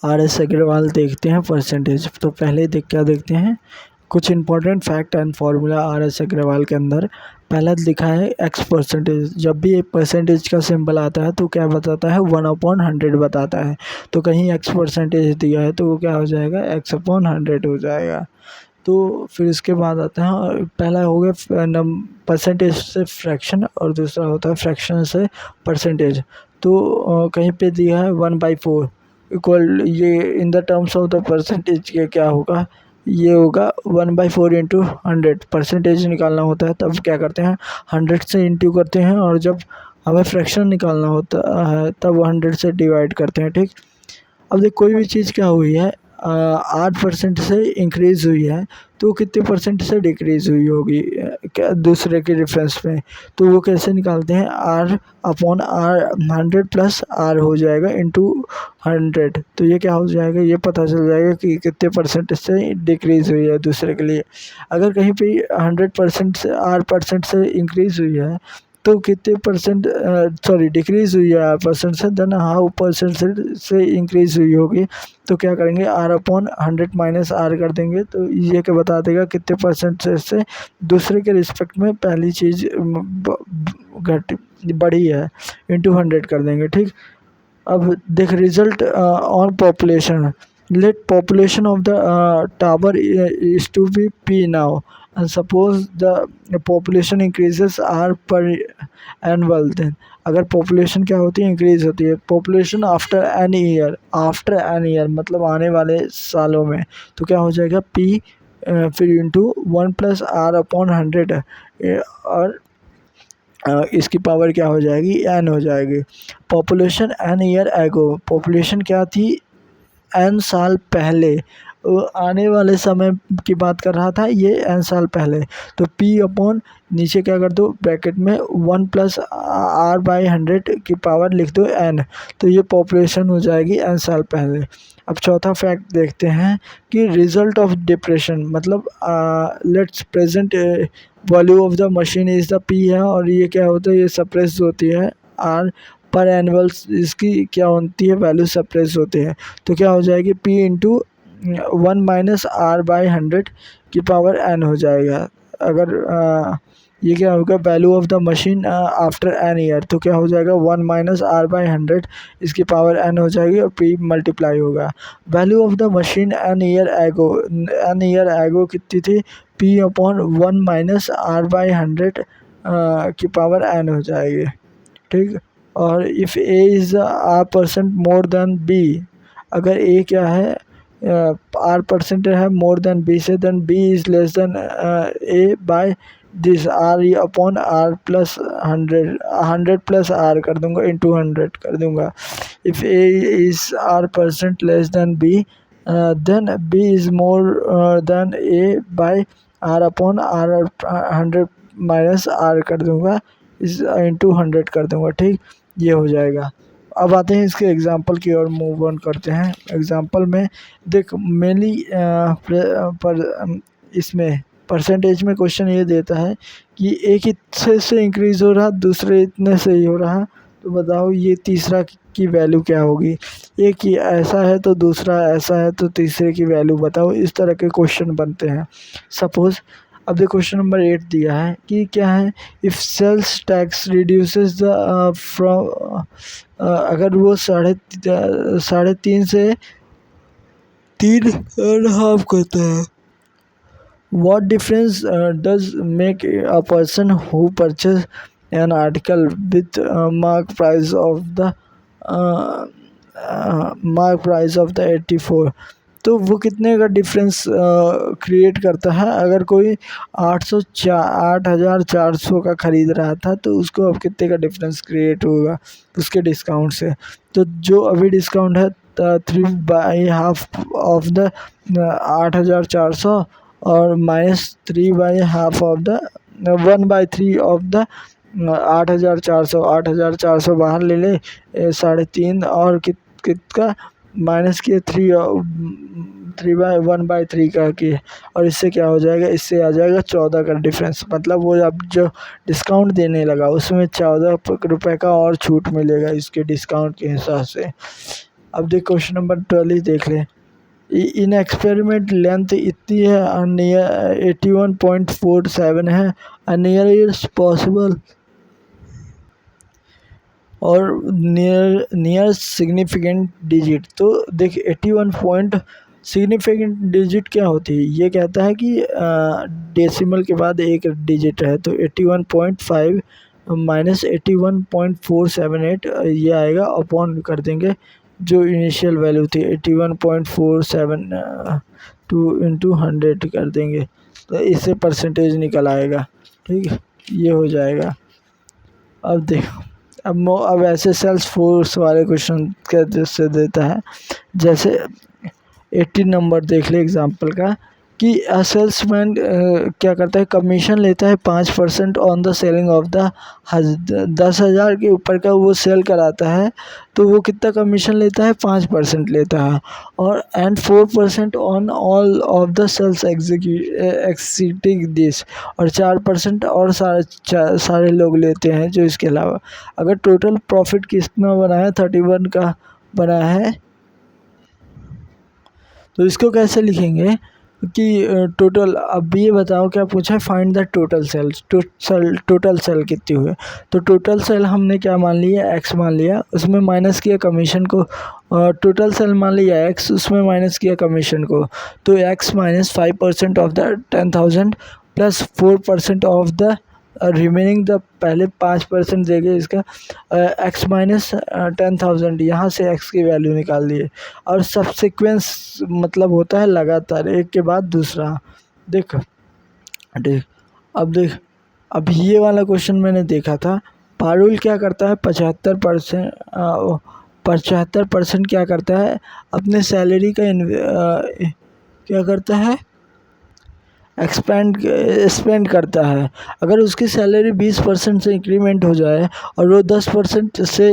RS Agarwal देखते हैं percentage. तो पहले क्या देखते हैं कुछ important fact and formula RS Agarwal के अंदर। पहला लिखा है x परसेंटेज। जब भी एक परसेंटेज का सिंबल आता है तो क्या बताता है 1/100 बताता है। तो कहीं x परसेंटेज दिया है तो वो क्या हो जाएगा x/100 हो जाएगा। तो फिर इसके बाद आता है पहला हो गया परसेंटेज से फ्रैक्शन और दूसरा होता है फ्रैक्शन से परसेंटेज। तो कहीं पे दिया है 1/4 इक्वल, ये in the terms of the percentage के क्या होगा, ये होगा 1/4 इंटू 100। परसेंटेज निकालना होता है तब क्या करते हैं 100 से इंटू करते हैं, और जब हमें फ्रैक्शन निकालना होता है तब 100 से डिवाइड करते हैं। ठीक, अब देख कोई भी चीज़ क्या हुई है 8% से इंक्रीज़ हुई है तो कितने परसेंट से डिक्रीज़ हुई होगी क्या दूसरे के रेफरेंस में। तो वो कैसे निकालते हैं R/R 100 प्लस R हो जाएगा इंटू 100। तो ये क्या हो जाएगा, ये पता चल जाएगा कि कितने परसेंट से डिक्रीज़ हुई है दूसरे के लिए। अगर कहीं पे 100% से R% से इंक्रीज़ हुई है तो कितने परसेंट डिक्रीज़ हुई है R% से, देन हाउ परसेंट से इंक्रीज़ हुई होगी। तो क्या करेंगे R/100 माइनस R कर देंगे तो ये क्या बता देगा कितने परसेंट से दूसरे के रिस्पेक्ट में पहली चीज़ घट बढ़ी है, इंटू 100 कर देंगे। ठीक, अब देख result on population. Let population of the tower is to be P now and suppose the population increases R per annual। then अगर population क्या होती है इंक्रीज होती है, population आफ्टर एन ईयर मतलब आने वाले सालों में, तो क्या हो जाएगा P फिर इंटू 1+R/100 और इसकी पावर क्या हो जाएगी n हो जाएगी। Population n year ago, population क्या थी n साल पहले, आने वाले समय की बात कर रहा था ये n साल पहले। तो P/ नीचे क्या कर दो ब्रैकेट में 1+R/100 की पावर लिख दो n, तो ये पॉपुलेशन हो जाएगी n साल पहले। अब चौथा फैक्ट देखते हैं कि रिजल्ट ऑफ डिप्रेशन मतलब let's present value of the machine is the P है, और ये क्या होता है ये सप्रेस होती है R पर एनुअल, इसकी क्या होती है वैल्यू सप्रेस होती है। तो क्या हो जाएगी P इंटू 1-R/100 की पावर n हो जाएगा। अगर ये क्या होगा value of the machine after n year, तो क्या हो जाएगा 1-R/100 इसकी पावर n हो जाएगी और P मल्टीप्लाई होगा। Value of the machine n year ago कितनी थी P/1-R/100 की पावर n हो जाएगी। ठीक, और if A is R% more than B, अगर A क्या है R% है मोर देन B से, then B is less than A by this R/100 plus R कर दूंगा इंटू 100 कर दूंगा। If A is R% less than B then B is more than A by R/100 minus R कर दूंगा इस into 100 कर दूंगा। ठीक, ये हो जाएगा। अब आते हैं इसके एग्जांपल की ओर मूव ऑन करते हैं। एग्जांपल में देख मेनली पर इसमें परसेंटेज में क्वेश्चन ये देता है कि एक हिस्से से इंक्रीज़ हो रहा दूसरे इतने से ही हो रहा, तो बताओ ये तीसरा की वैल्यू क्या होगी। एक ही ऐसा है तो दूसरा ऐसा है तो तीसरे की वैल्यू बताओ। इस तरह के क्वेश्चन बनते हैं। सपोज़ अब देखो क्वेश्चन नंबर 8 दिया है कि क्या है if sales tax reduces the from, अगर वो 3.5 से 3.5 करता है, what difference does make a person who purchase an article with mark price of the 84, तो वो कितने का डिफरेंस क्रिएट करता है। अगर कोई 8,400 का ख़रीद रहा था तो उसको अब कितने का डिफरेंस क्रिएट होगा उसके डिस्काउंट से। तो जो अभी डिस्काउंट है 3/2 ऑफ द 8,400 और -3/2 ऑफ द 1/3 ऑफ द 8,400 बाहर ले ले 3.5 और कितना माइनस किए 1/3 का किए, और इससे क्या हो जाएगा इससे आ जाएगा 14 का डिफरेंस। मतलब वो अब जो डिस्काउंट देने लगा उसमें 14 रुपये का और छूट मिलेगा इसके डिस्काउंट के हिसाब से। अब देख क्वेश्चन नंबर 12 ही देख ले। इन एक्सपेरिमेंट लेंथ इतनी है नियर 81.47 है, नियर इज पॉसिबल और नियर सिग्निफिकेंट डिजिट। तो देख 81 पॉइंट सिग्निफिकेंट डिजिट क्या होती है, ये कहता है कि डेसिमल के बाद एक डिजिट है, तो 81.5 माइनस 81.478 ये आएगा, अपॉन कर देंगे जो इनिशियल वैल्यू थी 81.47 टू इंटू 100 कर देंगे, तो इससे परसेंटेज निकल आएगा। ठीक है, ये हो जाएगा। अब देखो, अब ऐसे सेल्स फोर्स वाले क्वेश्चन कैसे देता है, जैसे 80 नंबर देख ले एग्जांपल का, कि सेल्समैन क्या करता है, कमीशन लेता है 5% on the selling of the 10,000 के ऊपर का वो सेल कराता है, तो वो कितना कमीशन लेता है, 5% लेता है, और and 4% on all of the sales exceeding this, और 4% और सारे लोग लेते हैं जो इसके अलावा। अगर टोटल प्रॉफिट कितना बना है, 31 का बना है, तो इसको कैसे लिखेंगे कि टोटल। अब ये बताओ क्या पूछा है, find the total sales, total sale कितनी हुए। तो टोटल सेल हमने क्या मान लिया, एक्स मान लिया, उसमें माइनस किया कमीशन को, टोटल सेल मान लिया एक्स, उसमें माइनस किया कमीशन को, तो x minus 5% of the 10,000 plus 4% of the remaining the, पहले 5% देंगे इसका, एक्स माइनस 10,000, यहाँ से एक्स की वैल्यू निकाल दिए, और सब्सिक्वेंस मतलब होता है लगातार एक के बाद दूसरा। देख देख अब देख, अब ये वाला क्वेश्चन मैंने देखा था, पारुल क्या करता है, 75% क्या करता है, अपने सैलरी का क्या करता है, स्पेंड करता है। अगर उसकी सैलरी 20% से इंक्रीमेंट हो जाए और वो 10% से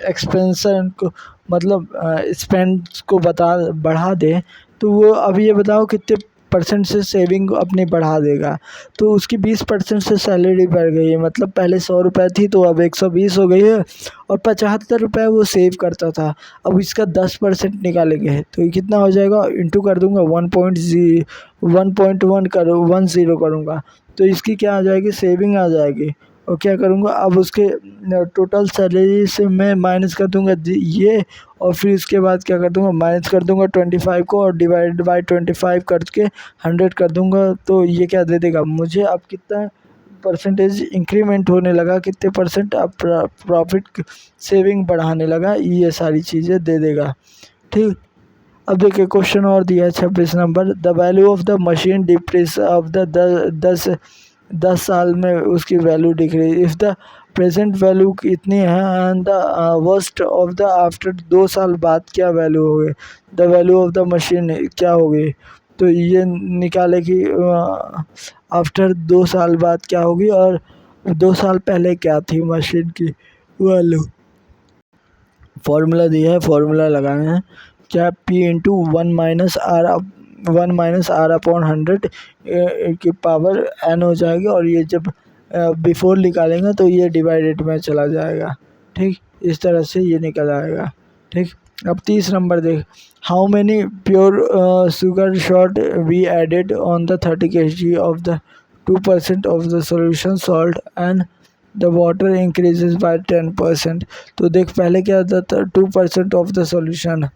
एक्सपेंसन को मतलब स्पेंड को बढ़ा दे, तो वो, अब ये बताओ कितने परसेंट से सेविंग अपनी बढ़ा देगा। तो उसकी 20% से सैलरी बढ़ गई है, मतलब पहले 100 रुपये थी तो अब 120 हो गई है, और 75 रुपये वो सेव करता था, अब इसका 10% निकालेंगे तो ये कितना हो जाएगा, इंटू कर दूंगा 1.1 करूँगा, तो इसकी क्या आ जाएगी, सेविंग आ जाएगी। और क्या करूँगा, अब उसके टोटल सैलरी से मैं माइनस कर दूँगा ये, और फिर इसके बाद क्या कर दूँगा, माइनस कर दूँगा 25 को, और डिवाइड बाय 25 करके 100 कर दूँगा, तो ये क्या दे देगा मुझे, अब कितना परसेंटेज इंक्रीमेंट होने लगा, कितने परसेंट अब प्रॉफिट सेविंग बढ़ाने लगा, ये सारी चीज़ें दे देगा। ठीक, अब देखिए क्वेश्चन और दिया है 26 number, the value of the machine depress of the 10 साल में उसकी वैल्यू दिख रही है, इफ़ द प्रेजेंट वैल्यू इतनी है and the worst of the after 2 साल बाद क्या वैल्यू होगी, the value of the machine क्या होगी। तो ये निकाले कि आफ्टर 2 साल बाद क्या होगी, और 2 साल पहले क्या थी मशीन की वैल्यू। फॉर्मूला दिया है, फॉर्मूला लगाए हैं, क्या P इंटू 1 - R अपॉन 100 की पावर n हो जाएगी, और ये जब बिफोर निकालेंगे तो ये डिवाइडेड में चला जाएगा। ठीक, इस तरह से ये निकल आएगा। ठीक, अब 30 नंबर देख, how many pure sugar shot we added on the 30 kg of the 2% of the solution salt and the water increases by 10%। तो देख पहले क्या था, 2% ऑफ द सॉल्यूशन,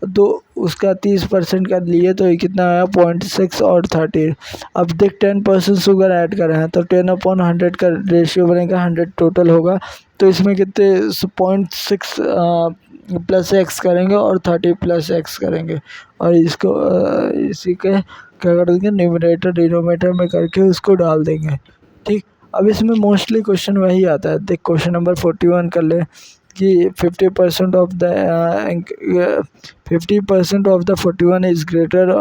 तो उसका 30% कर लिए तो ये कितना आया 0.6 और 30। अब देख 10% शुगर ऐड कर रहे हैं, तो 10/100 का रेशियो बनेगा, 100 टोटल होगा, तो इसमें कितने 0.6 प्लस एक्स करेंगे और 30 प्लस एक्स करेंगे, और इसको इसी के क्या कर देंगे, न्यूमरेटर डिनोमिनेटर में करके उसको डाल देंगे। ठीक, अब इसमें मोस्टली क्वेश्चन वही आता है। देख क्वेश्चन नंबर 41 कर ले, कि 50% of the 41 is greater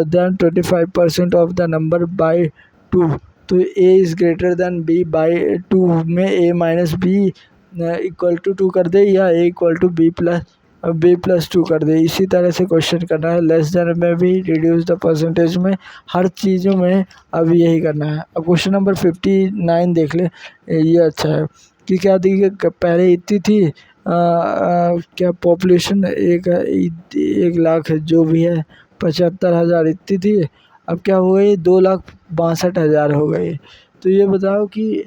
than 25% of the number by 2। तो A is greater than B by 2 में A minus B equal to 2 कर दे, या A equal to B plus 2 कर दे। इसी तरह से क्वेश्चन करना है, लेस देन में भी, रिड्यूस द परसेंटेज में, हर चीज़ों में अब यही करना है। अब क्वेश्चन नंबर 59 देख ले, ये अच्छा है, कि क्या दी, पहले इतनी थी क्या पॉपुलेशन 1 लाख जो भी है 75,000 इतनी थी, अब क्या हो गई 2,62,000 हो गई। तो ये बताओ कि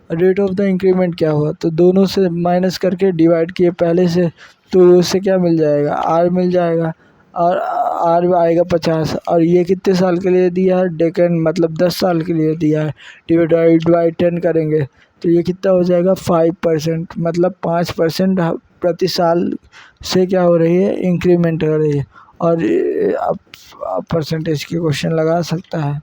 रेट ऑफ द इंक्रीमेंट क्या हुआ। तो दोनों से माइनस करके डिवाइड किए पहले से, तो उससे क्या मिल जाएगा, आर मिल जाएगा, और आर आएगा 50। और ये कितने साल के लिए दिया है, डेकेन मतलब 10 साल के लिए दिया है। डिवाइड बाई 10 करेंगे तो ये कितना हो जाएगा 5%, मतलब 5% प्रति साल से क्या हो रही है, इंक्रीमेंट हो रही है। और आप परसेंटेज के क्वेश्चन लगा सकता है।